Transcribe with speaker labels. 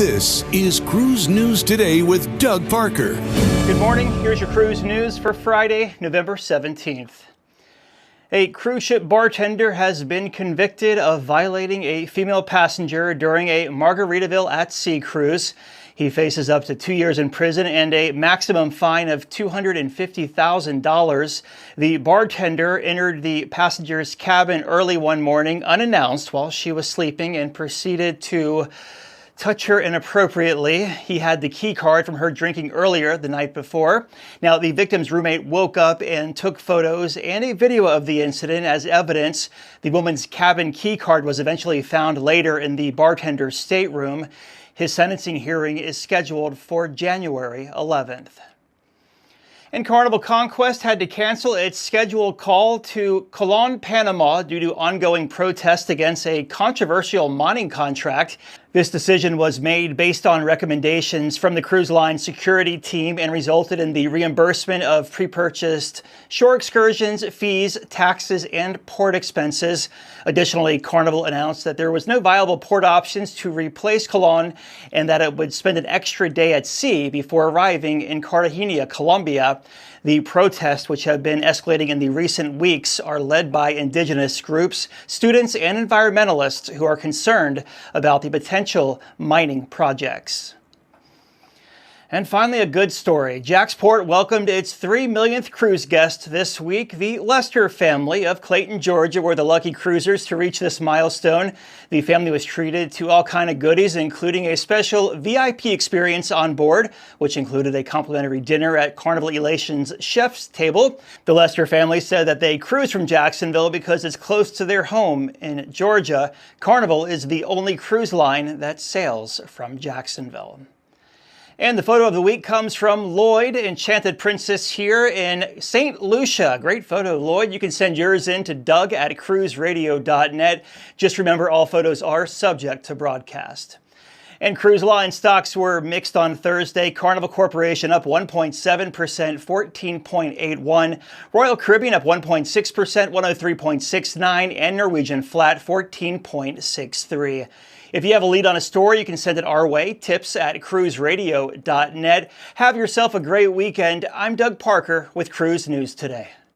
Speaker 1: This is Cruise News Today with Doug Parker.
Speaker 2: Good morning. Here's your cruise news for Friday, November 17th. A cruise ship bartender has been convicted of violating a female passenger during a Margaritaville at sea cruise. He faces up to 2 years in prison and a maximum fine of $250,000. The bartender entered the passenger's cabin early one morning unannounced while she was sleeping and proceeded to touch her inappropriately. He had the key card from her drinking earlier the night before. Now, the victim's roommate woke up and took photos and a video of the incident as evidence. The woman's cabin key card was eventually found later in the bartender's stateroom. His sentencing hearing is scheduled for January 11th. And Carnival Conquest had to cancel its scheduled call to Clayton, Panama due to ongoing protests against a controversial mining contract. This decision was made based on recommendations from the cruise line security team and resulted in the reimbursement of pre-purchased shore excursions, fees, taxes, and port expenses. Additionally, Carnival announced that there was no viable port options to replace Clayton and that it would spend an extra day at sea before arriving in Cartagena, Colombia. The protests, which have been escalating in the recent weeks, are led by indigenous groups, students, and environmentalists who are concerned about the potential mining projects. And finally, a good story. JAXPORT welcomed its 3 millionth cruise guest this week. The Lester family of Clayton, Georgia were the lucky cruisers to reach this milestone. The family was treated to all kinds of goodies, including a special VIP experience on board, which included a complimentary dinner at Carnival Elation's chef's table. The Lester family said that they cruised from Jacksonville because it's close to their home in Georgia. Carnival is the only cruise line that sails from Jacksonville. And the photo of the week comes from Lloyd, Enchanted Princess here in St. Lucia. Great photo, Lloyd. You can send yours in to doug@cruiseradio.net. Just remember, all photos are subject to broadcast. And cruise line stocks were mixed on Thursday. Carnival Corporation up 1.7%, 14.81. Royal Caribbean up 1.6%, 103.69. And Norwegian flat, 14.63. If you have a lead on a story, you can send it our way, tips@cruiseradio.net. Have yourself a great weekend. I'm Doug Parker with Cruise News Today.